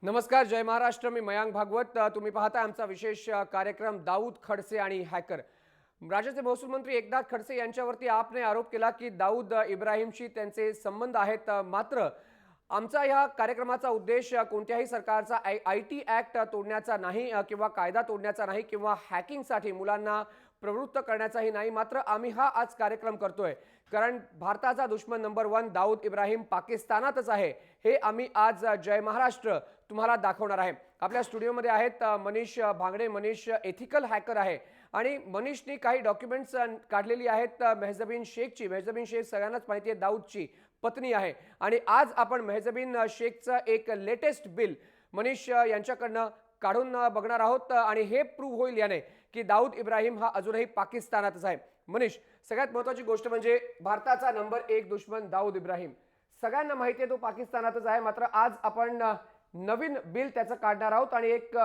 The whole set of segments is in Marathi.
नमस्कार, जय महाराष्ट्र. मी मयांक भागवत. तुम्ही पाहताय आमचा विशेष कार्यक्रम दाऊद खडसे आणि हॅकर. राज्याचे महसूल मंत्री एकनाथ खडसे यांच्यावरती आपने आरोप केला की दाऊद इब्राहिमशी त्यांचे संबंध आहेत. मात्र आमचा या कार्यक्रमाचा उद्देश कोणत्याही सरकारचा IT ॲक्ट तोडण्याचा नाही किंवा कायदा तोडण्याचा नाही किंवा हॅकिंगसाठी मुलांना प्रवृत्त करण्याचाही नाही. मात्र आम्ही हा आज कार्यक्रम करतोय कारण भारताचा दुश्मन नंबर 1 दाऊद इब्राहिम पाकिस्तानातच आहे. हे आम्ही आज जय महाराष्ट्र तुम्हाला दाखवणार आहे. आपल्या स्टुडिओमध्ये आहेत मनीष भांगडे. मनीष एथिकल हॅकर आहे आणि मनीषनी काही डॉक्युमेंट्स काढलेली आहेत मेहजबीन शेखची. मेहजबीन शेख सगळ्यांनाच माहिती आहे दाऊदची पत्नी आहे आणि आज आपण मेहजबीन शेखचं एक लेटेस्ट बिल मनीष यांच्याकडनं काढून बघणार आहोत आणि हे प्रूव्ह होईल याने की दाऊद इब्राहिम हा अजूनही पाकिस्तानातच आहे. मनीष, सगळ्यात महत्त्वाची गोष्ट म्हणजे भारताचा नंबर 1 दुश्मन दाऊद इब्राहिम सगळ्यांना माहिती आहे तो पाकिस्तानातच आहे. मात्र आज आपण नवीन बिल त्याचं काढणार आहोत आणि एक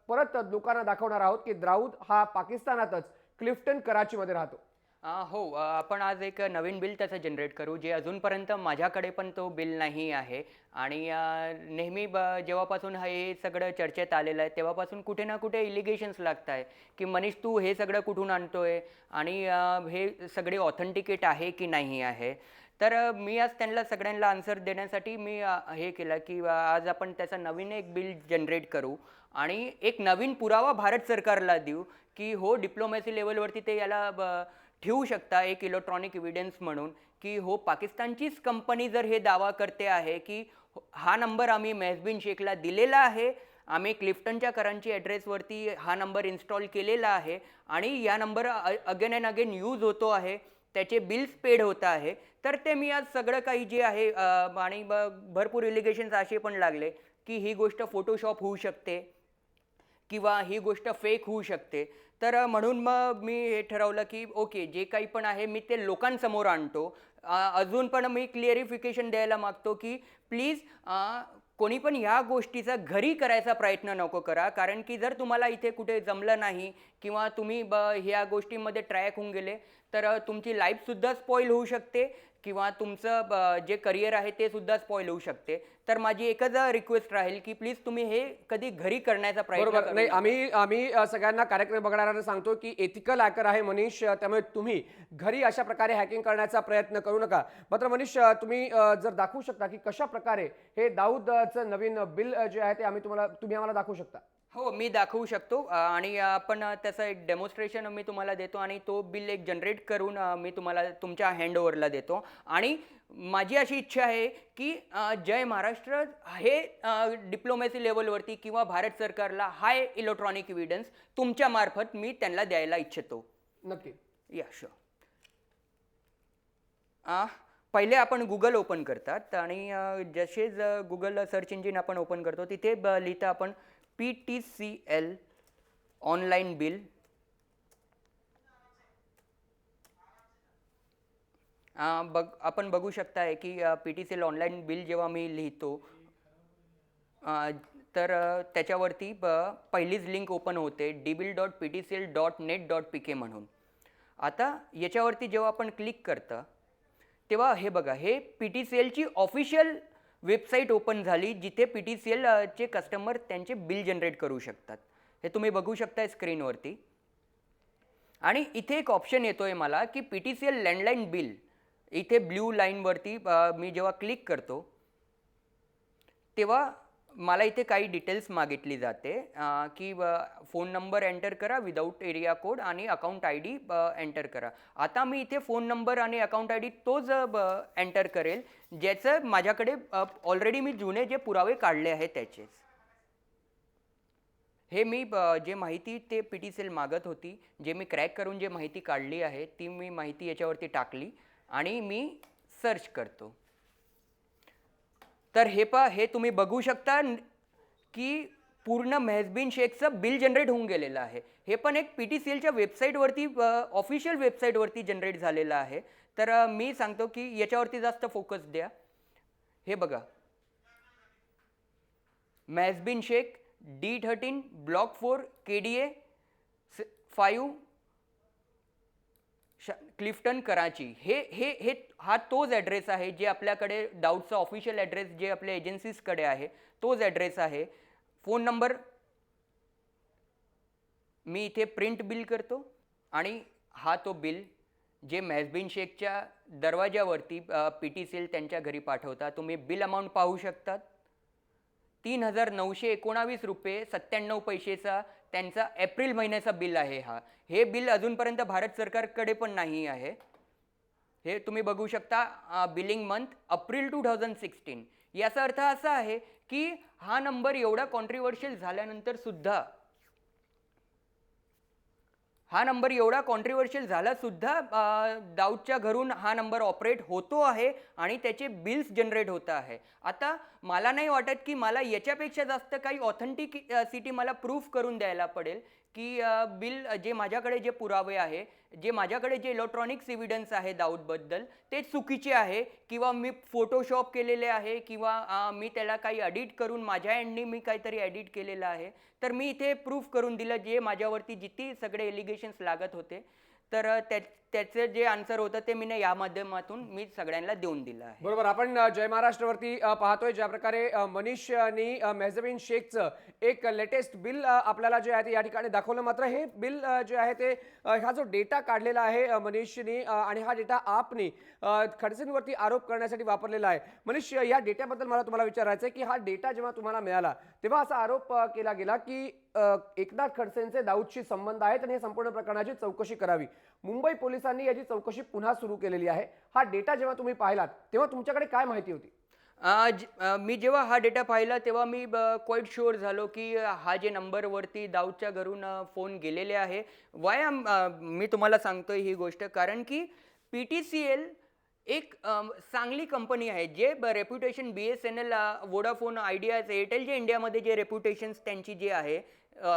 परत लोकांना दाखवणार आहोत की दाऊद हा पाकिस्तानातच क्लिफ्टन कराचीमध्ये राहतो. हो, आपण आज एक नवीन बिल त्याचं जनरेट करू जे अजूनपर्यंत माझ्याकडे पण तो बिल नाही आहे. आणि नेहमी जेव्हापासून हे सगळं चर्चेत आलेलं आहे तेव्हापासून कुठे ना कुठे इलिगेशन्स लागत आहे की मनीष तू हे सगळं कुठून आणतोय आणि हे सगळे ऑथेंटिकेट आहे की नाही आहे. तर मी आज त्यांना सगळ्यांना आन्सर देण्यासाठी मी हे केलं की आज आपण त्याचा नवीन एक बिल जनरेट करू आणि एक नवीन पुरावा भारत सरकारला देऊ की हो डिप्लोमॅसी लेवलवरती ते याला ठेवू शकता एक इलेक्ट्रॉनिक एव्हिडन्स म्हणून की हो पाकिस्तानचीच कंपनी जर हे दावा करते आहे की हा नंबर आम्ही मेहजबीन शेखला दिलेला आहे, आम्ही क्लिफ्टनच्या करांची ॲड्रेसवरती हा नंबर इन्स्टॉल केलेला आहे आणि या number again and again use होतो आहे, त्याचे बिल्स पेड होत आहे. तर ते मी आज सगळं काही जे आहे आणि भरपूर इलिगेशन्स असे पण लागले की ही गोष्ट फोटोशॉप होऊ शकते किंवा ही गोष्ट फेक होऊ शकते. तर म्हणून मग मी हे ठरवलं की ओके जे काही पण आहे मी ते लोकांसमोर आणतो. अजून पण मी क्लिअरिफिकेशन द्यायला मागतो की प्लीज कोणी पण ह्या गोष्टीचा घरी करायचा प्रयत्न नको करा. कारण की जर तुम्हाला इथे कुठे जमलं नाही किंवा तुम्ही ह्या गोष्टींमध्ये ट्रॅक होऊन गेले तर तुमची लाईफसुद्धा स्पॉईल होऊ शकते किंवा तुमचं जे करिअर आहे ते सुद्धा स्पॉईल होऊ शकते. तर माझी एकच रिक्वेस्ट राहील की प्लीज तुम्ही हे कधी घरी करण्याचा प्रयत्न बरोबर. करू नाही, नका. आम्ही सगळ्यांना कार्यक्रम बघणाऱ्यांना सांगतो की एथिकल हॅकर आहे मनीष, त्यामुळे तुम्ही घरी अशा प्रकारे हॅकिंग करण्याचा प्रयत्न करू नका. मात्र मनीष, तुम्ही जर दाखवू शकता की कशा प्रकारे हे दाऊदचं नवीन बिल जे आहे ते तुम्ही आम्हाला दाखवू शकता. हो, मी दाखवू शकतो आणि आपण त्याचं एक डेमॉन्स्ट्रेशन मी तुम्हाला देतो आणि तो बिल एक जनरेट करून मी तुम्हाला तुमच्या हँडओव्हरला देतो. आणि माझी अशी इच्छा आहे की जय महाराष्ट्र हे डिप्लोमॅसी लेवलवरती किंवा भारत सरकारला हाय इलेक्ट्रॉनिक एव्हिडन्स तुमच्या मार्फत मी त्यांना द्यायला इच्छितो. नक्की. या शुअर. पहिले आपण गुगल ओपन करतात आणि जसेच गुगल सर्च इंजिन आपण ओपन करतो तिथे लिहितं आपण PTCL ऑनलाईन बिल. आपण बघू शकताय की PTCL ऑनलाईन बिल जेव्हा मी लिहितो तर त्याच्यावरती पहिलीच लिंक ओपन होते dbill.ptcl.net.pk म्हणून. आता याच्यावरती जेव्हा आपण क्लिक करतं तेव्हा हे बघा हे PTCLची ऑफिशियल वेबसाईट ओपन झाली जिथे PTCL चे कस्टमर त्यांचे बिल जनरेट करू शकतात. हे तुम्ही बघू शकताय स्क्रीनवरती. आणि इथे एक ऑप्शन येतोय मला की PTCL लँडलाईन बिल. इथे ब्ल्यू लाईनवरती मी जेव्हा क्लिक करतो तेव्हा मला इथे काही डिटेल्स मागितली जाते की फोन नंबर एंटर करा विदाऊट एरिया कोड आणि अकाउंट ID एंटर करा. आता मी इथे फोन नंबर आणि अकाउंट ID तोच एंटर करेल ज्याचं माझ्याकडे ऑलरेडी मी जुने जे पुरावे काढले आहेत त्याचेच. हे मी जे माहिती ते PTCL मागत होती जे मी क्रॅक करून जे माहिती काढली आहे ती मी माहिती याच्यावरती टाकली आणि मी सर्च करतो. तर हे तुम्ही बघू शकता की पूर्ण मेहजबीन शेखचं बिल जनरेट होऊन गेलेलं आहे. हे पण एक PTCLच्या वेबसाईटवरती ऑफिशियल वेबसाईटवरती जनरेट झालेलं आहे. तर मी सांगतो की याच्यावरती जास्त फोकस द्या. हे बघा Mehjabeen Sheikh D13 block 4 KDA 5 Clifton Karachi. हे हे हे हा तोच ॲड्रेस आहे जे आपल्याकडे दाऊदचा ऑफिशियल ॲड्रेस जे आपल्या एजन्सीजकडे आहे तोच ॲड्रेस आहे. फोन नंबर मी इथे प्रिंट बिल करतो आणि हा तो बिल जे मेहबीन शेखच्या दरवाजावरती PTCL त्यांच्या घरी पाठवता. तुम्ही बिल अमाऊंट पाहू शकतात. 3,919 रुपये 97 पैसेचा त्यांचा एप्रिल महिन्याचा बिल आहे हा. हे बिल अजूनपर्यंत भारत सरकारकडे पण नाही आहे. हे तुम्ही बघू शकता बिलिंग मंथ अप्रिल 2016. याचा अर्थ असा आहे की हा नंबर एवढा कॉन्ट्रोवर्शियल झाल्यानंतर सुद्धा झाला सुद्धा दाऊदच्या घरून हा नंबर ऑपरेट होतो आहे आणि त्याचे बिल्स जनरेट होत आहे. आता मला नाही वाटत की मला याच्यापेक्षा जास्त काही ऑथेंटिसिटी मला प्रूफ करून द्यायला पडेल की बिल जे माझ्याकडे जे पुरावे आहे, जे माझ्याकडे जे इलेक्ट्रॉनिक्स एव्हिडन्स आहे दाऊदबद्दल ते चुकीचे आहे किंवा मी फोटोशॉप केलेले आहे किंवा मी त्याला काही एडिट करून माझ्या एंडनी मी काहीतरी एडिट केलेलं आहे. तर मी इथे प्रूफ करून दिलं जे माझ्यावरती जिथे सगळे एलिगेशन्स लागत होते. तर त्याचं जे आन्सर होतं ते मी या माध्यमातून मी सगळ्यांना देऊन दिलं आहे. बरोबर. आपण जय महाराष्ट्रवरती पाहतोय ज्या प्रकारे मनीषनी मेहबीन शेखचं एक लेटेस्ट बिल आपल्याला जे आहे ते या ठिकाणी दाखवलं. मात्र हे बिल जे आहे ते हा जो डेटा काढलेला आहे मनीषनी आणि हा डेटा आपने खडसेंवरती आरोप करण्यासाठी वापरलेला आहे. मनीष, या डेटाबद्दल मला तुम्हाला विचारायचं आहे की हा डेटा जेव्हा तुम्हाला मिळाला तेव्हा असा आरोप केला गेला की एकनाथ खडसेंचे दाऊदशी संबंध आहेत आणि या संपूर्ण प्रकरणाची चौकशी करावी. मुंबई पोलिसांनी याची चौकशी पुन्हा सुरू केलेली आहे. हा डेटा जेव्हा तुम्ही पाहिलात तेव्हा तुमच्याकडे काय माहिती होती? मी जेव्हा हा डेटा पाहिला तेव्हा मी क्वाईट शुअर झालो की हा जे नंबरवरती दाऊदच्या घरून फोन गेलेले आहे. मी तुम्हाला सांगतोय ही गोष्ट कारण की PTCL एक चांगली कंपनी आहे. जे reputation BSNL, Vodafone, idea, Airtel जे इंडियामध्ये जे रेप्युटेशन्स त्यांची जी आहे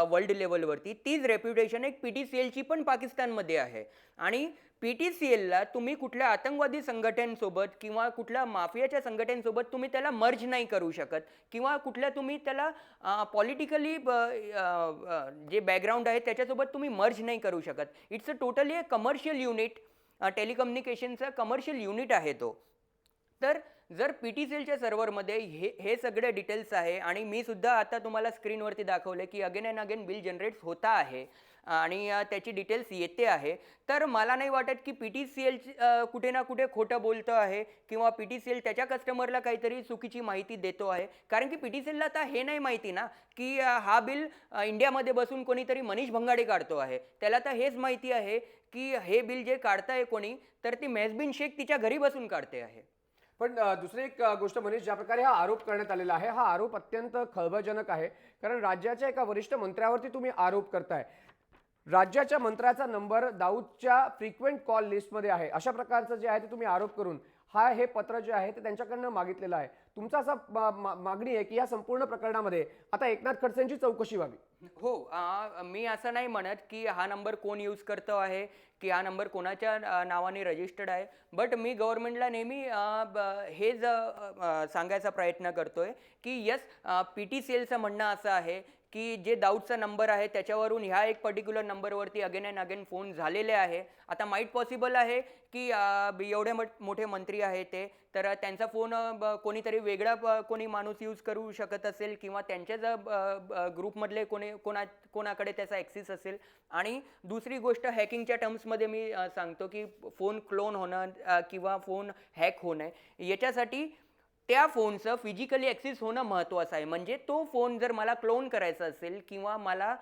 वर्ल्ड लेवलवरती, तीच रेप्युटेशन एक PTCLची पण पाकिस्तानमध्ये आहे. आणि PTCLला तुम्ही कुठल्या आतंकवादी संघटनेसोबत किंवा कुठल्या माफियाच्या संघटनेसोबत तुम्ही त्याला मर्ज नाही करू शकत किंवा कुठल्या तुम्ही त्याला पॉलिटिकली जे बॅकग्राऊंड आहे त्याच्यासोबत तुम्ही मर्ज नाही करू शकत. It's a totally a commercial unit. टेलिकम्युनिकेशनचा कमर्शियल युनिट आहे तो. तर जर PTCLच्या सर्व्हरमध्ये हे सगळे डिटेल्स आहे आणि मी सुद्धा आता तुम्हाला स्क्रीनवरती दाखवले की again and again bill generate होता आहे आणि त्याची डिटेल्स येते आहे. तर मला नाही वाटत की PTCL कुठे ना कुठे खोटं बोलतं आहे किंवा PTCL त्याच्या कस्टमरला काहीतरी चुकीची माहिती देतो आहे. कारण की PTCLला आता हे नाही माहिती ना की हा बिल इंडियामध्ये बसून कोणीतरी मनीष भंगाडे काढतो आहे. त्याला तर हेच माहिती आहे की हे बिल जे काढताय कोणी तर ती मेहबीन शेख तिच्या घरी बसून काढते आहे. पण दुसरी एक गोष्ट मनीष, ज्या प्रकारे हा आरोप करण्यात आलेला आहे हा आरोप अत्यंत खळबळजनक आहे. कारण राज्याच्या एका वरिष्ठ मंत्र्यावरती तुम्ही आरोप करताय. राज्याच्या मंत्र्याचा नंबर दाऊदच्या फ्रिक्वेंट कॉल लिस्टमध्ये आहे. अशा प्रकारचं जे आहे ते तुम्ही आरोप करून हे पत्र जे आहे ते त्यांच्याकडनं मागितलेलं आहे. तुमचा असा मागणी आहे की या संपूर्ण प्रकरणामध्ये आता एकनाथ खडसेंची चौकशी व्हावी. हो. मी असं नाही म्हणत की हा नंबर कोण यूज करतो आहे की हा नंबर कोणाच्या नावाने रजिस्टर्ड आहे. बट मी गव्हर्नमेंटला नेहमी हेच सांगायचा प्रयत्न करतोय की यस, PTCLचं म्हणणं असं आहे की जे दाऊदचा नंबर आहे त्याच्यावरून ह्या एक पर्टिक्युलर नंबरवरती अगेन अँड अगेन फोन झालेले आहे. आता माईट पॉसिबल आहे की एवढे मोठे मंत्री आहे ते, तर त्यांचा फोन कोणीतरी वेगळा कोणी माणूस यूज करू शकत असेल किंवा त्यांच्याच ग्रुपमधले कोणाकडे त्याचा ॲक्सेस असेल. आणि दुसरी गोष्ट हॅकिंगच्या टर्म्समध्ये मी सांगतो की फोन क्लोन होणं किंवा फोन हॅक होणं याच्यासाठी त्या फोनचं फिजिकली ॲक्सेस होणं महत्त्वाचं आहे. म्हणजे तो फोन जर मला क्लोन करायचा असेल किंवा मला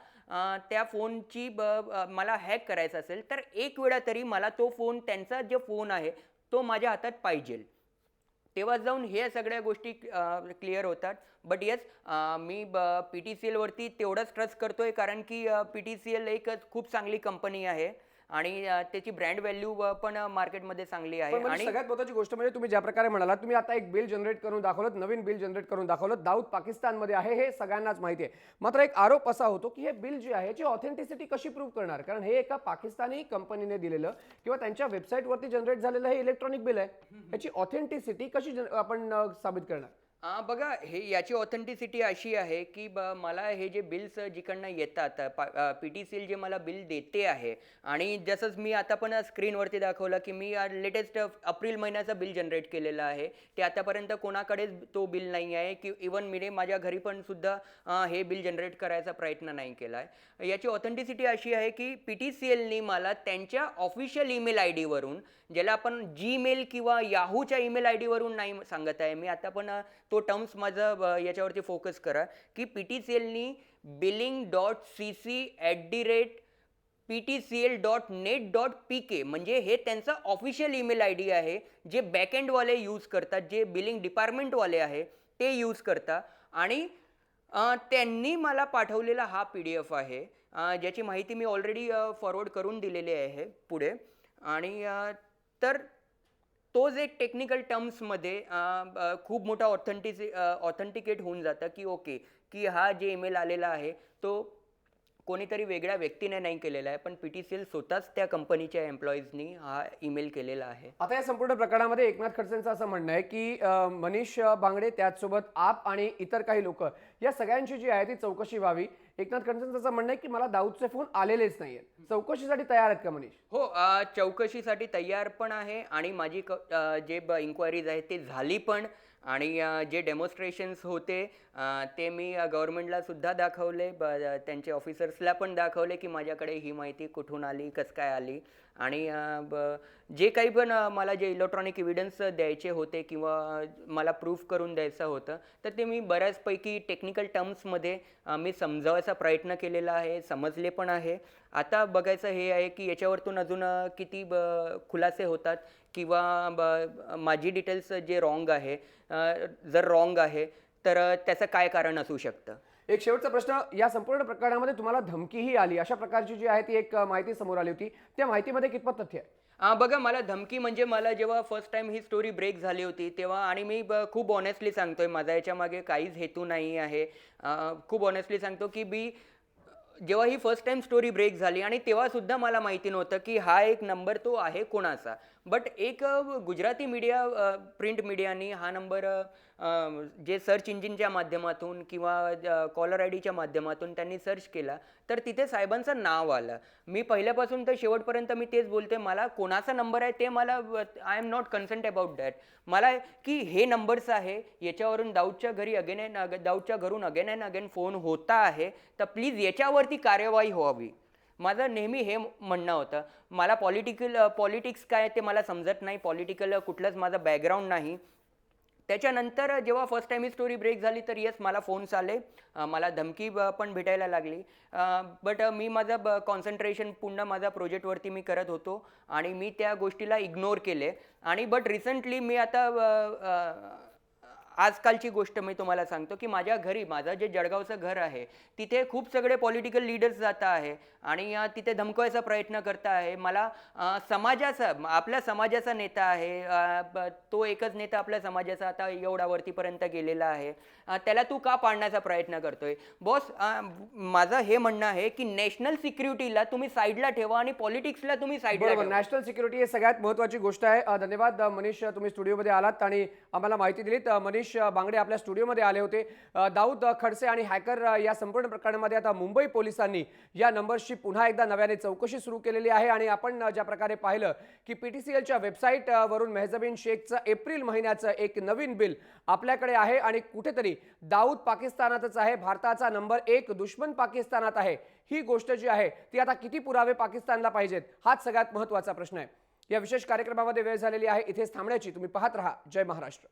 त्या फोनची मला हॅक करायचा असेल तर एक वेळा तरी मला तो फोन, त्यांचा जो फोन आहे तो माझ्या हातात पाहिजे. तेव्हा जाऊन हे सगळ्या गोष्टी क्लिअर होतात. बट येस, मी PTCLवरती तेवढंच ट्रस्ट करतोय कारण की PTCL एक खूप चांगली कंपनी आहे आणि त्याची ब्रँड व्हॅल्यू पण मार्केटमध्ये चांगली आहे. आणि सगळ्यात महत्त्वाची गोष्ट म्हणजे तुम्ही ज्या प्रकारे म्हणाला, तुम्ही आता एक बिल जनरेट करून दाखवलं, नवीन बिल जनरेट करून दाखवलं. दाऊद पाकिस्तानमध्ये आहे हे सगळ्यांनाच माहिती आहे. मात्र एक आरोप असा होतो की हे बिल जे आहे याची ऑथेंटिसिटी कशी प्रूव्ह करणार? कारण हे एका पाकिस्तानी कंपनीने दिलेलं किंवा त्यांच्या वेबसाईटवरती जनरेट झालेलं हे इलेक्ट्रॉनिक बिल आहे. याची ऑथेंटिसिटी कशी आपण साबित करणार? बघा हे याची ऑथेंटिसिटी अशी आहे की मला हे जे बिल्स जिकडनं येतात P T C L J मला बिल देते आहे आणि जसंच मी आता पण स्क्रीनवरती दाखवलं की मी लेटेस्ट एप्रिल महिन्याचं बिल जनरेट केलेलं आहे. ते आतापर्यंत कोणाकडेच तो बिल नाही आहे की इवन मी माझ्या घरी पण सुद्धा हे बिल जनरेट करायचा प्रयत्न नाही केला आहे. याची ऑथेंटिसिटी अशी आहे की पी टी सी एलनी मला त्यांच्या ऑफिशियल ईमेल आय डीवरून, ज्याला आपण जीमेल किंवा याहूच्या ईमेल आय डीवरून नाही सांगत आहे मी आता पण, तो टर्म्स माझं याच्यावरती फोकस करा की पी टी सी एलनी billing.cc@ptcl.net.pk म्हणजे हे त्यांचं ऑफिशियल ईमेल आय डी आहे, जे बॅकएंडवाले यूज करतात, जे बिलिंग डिपार्टमेंटवाले आहे ते यूज करतात. आणि त्यांनी मला पाठवलेला हा पी डी एफ आहे, ज्याची माहिती मी ऑलरेडी फॉरवर्ड करून दिलेली आहे पुढे. आणि तर तो जे टेक्निकल टर्म्समध्ये खूप मोठा ऑथेंटिकेट होऊन जातं की ओके की हा जे ईमेल आलेला आहे तो कोणीतरी वेगळ्या व्यक्तीने नाही केलेला आहे, पण पी टी सी एल स्वतःच त्या कंपनीच्या एम्प्लॉईजनी हा ईमेल केलेला आहे. आता या संपूर्ण प्रकरणामध्ये एकनाथ खडसेंचं असं म्हणणं आहे की मनीष बांगडे त्याचसोबत आप आणि इतर काही लोक या सगळ्यांची जी आहे ती चौकशी व्हावी. एकनाथ खडसेंचं असं म्हणणं आहे की मला दाऊदचे फोन आलेलेच नाहीयेत. चौकशीसाठी तयार आहेत का मनीष? हो, चौकशीसाठी तयार पण आहे आणि माझी जे इन्क्वायरीज आहे ते झाली पण. आणि जे डेमॉन्स्ट्रेशन्स होते ते मी गव्हर्नमेंटला सुद्धा दाखवले, त्यांचे ऑफिसर्सला पण दाखवले की माझ्याकडे ही माहिती कुठून आली, कसं काय आली. आणि जे काही पण मला जे इलेक्ट्रॉनिक एव्हिडन्स द्यायचे होते किंवा मला प्रूफ करून द्यायचं होतं तर ते मी बऱ्याचपैकी टेक्निकल टर्म्समध्ये मी समजावायचा प्रयत्न केलेला आहे, समजले पण आहे. आता बघायचं हे आहे की याच्यावरतून अजून किती खुलासे होतात किंवा माझी डिटेल्स जे रॉंग आहे, जर रॉंग आहे तर त्याचं काय कारण असू शकतं. एक शेवटचा प्रश्न, या संपूर्ण प्रकरणामध्ये तुम्हाला धमकीही आली अशा प्रकारची जी आहे ती एक माहिती समोर आली होती, त्या माहितीमध्ये कितपत तथ्य आहे? बघा मला धमकी म्हणजे मला जेव्हा फर्स्ट टाइम ही स्टोरी ब्रेक झाली होती तेव्हा, आणि मी खूप ऑनेस्टली सांगतोय माझा याच्या मागे काहीच हेतू नाही आहे. खूप ऑनेस्टली सांगतो की जेव्हा ही फर्स्ट टाइम स्टोरी ब्रेक झाली आणि तेव्हा सुद्धा मला माहिती नव्हतं की हा एक नंबर तो आहे कोणाचा. बट एक गुजराती मीडिया, प्रिंट मीडियानी हा नंबर जे सर्च इंजिनच्या माध्यमातून किंवा कॉलर आय डीच्या माध्यमातून त्यांनी सर्च केला तर तिथे साहेबांचं नाव आलं. मी पहिल्यापासून तर शेवटपर्यंत मी तेच बोलते, मला कोणाचा नंबर आहे ते मला, I am not concerned about that. मला की हे नंबर्स आहे याच्यावरून दाऊदच्या घरून अगेन अँड अगेन फोन होता आहे, तर प्लीज याच्यावरती कार्यवाही व्हावी. माझं नेहमी हे म्हणणं होतं. मला पॉलिटिक्स काय ते मला समजत नाही, पॉलिटिकल कुठलंच माझं बॅकग्राऊंड नाही. त्याच्यानंतर जेव्हा फर्स्ट टाइम ही स्टोरी ब्रेक झाली तर येस मला फोन्स आले, मला धमकी पण भेटायला लागली. बट मी माझं कॉन्सन्ट्रेशन पूर्ण माझ्या प्रोजेक्टवरती मी करत होतो आणि मी त्या गोष्टीला इग्नोर केले. आणि बट रिसेंटली मी आता आजकालची गोष्ट मी तुम्हाला सांगतो की माझ्या घरी, माझं जे जळगावचं घर आहे तिथे खूप सगळे पॉलिटिकल लीडर्स जात आहे आणि तिथे धमकवायचा प्रयत्न करता आहे. मला आपल्या समाजाचा नेता आहे, तो एकच नेता आपल्या समाजाचा आता एवढा वरतीपर्यंत गेलेला आहे, त्याला तू का पाडण्याचा प्रयत्न करतोय? बॉस, माझं हे म्हणणं आहे की नॅशनल सिक्युरिटीला तुम्ही साईडला ठेवा आणि पॉलिटिक्सला तुम्ही साईडला ठेवा. नॅशनल सिक्युरिटी ही सगळ्यात महत्त्वाची गोष्ट आहे. धन्यवाद मनीष, तुम्ही स्टुडिओमध्ये आलात आणि आम्हाला माहिती दिलीत. मनीष बांगडे आपल्या स्टुडिओमध्ये आले होते. दाऊद खडसे आणि हॅकर या संपूर्ण प्रकरणामध्ये आता मुंबई पोलिसांनी या नंबर्सची पुन्हा एकदा नव्याने चौकशी सुरू केलेली आहे. आणि आपण ज्या प्रकारे पाहिलं की पीटीसीएलच्या वेबसाईटवरून मेहजाबीन शेखचं एप्रिल महिन्याचं एक नवीन बिल आपल्याकडे आहे आणि कुठेतरी दाऊद पाकिस्तानातच आहे, भारताचा नंबर 1 दुश्मन पाकिस्तानात आहे. ही गोष्ट जी आहे ती आता किती पुरावे पाकिस्तानला पाहिजेत, हाच सगळ्यात महत्त्वाचा प्रश्न आहे. या विशेष कार्यक्रमामध्ये वेळ झालेली आहे, इथेच थांबण्याची. तुम्ही पाहत रहा जय महाराष्ट्र.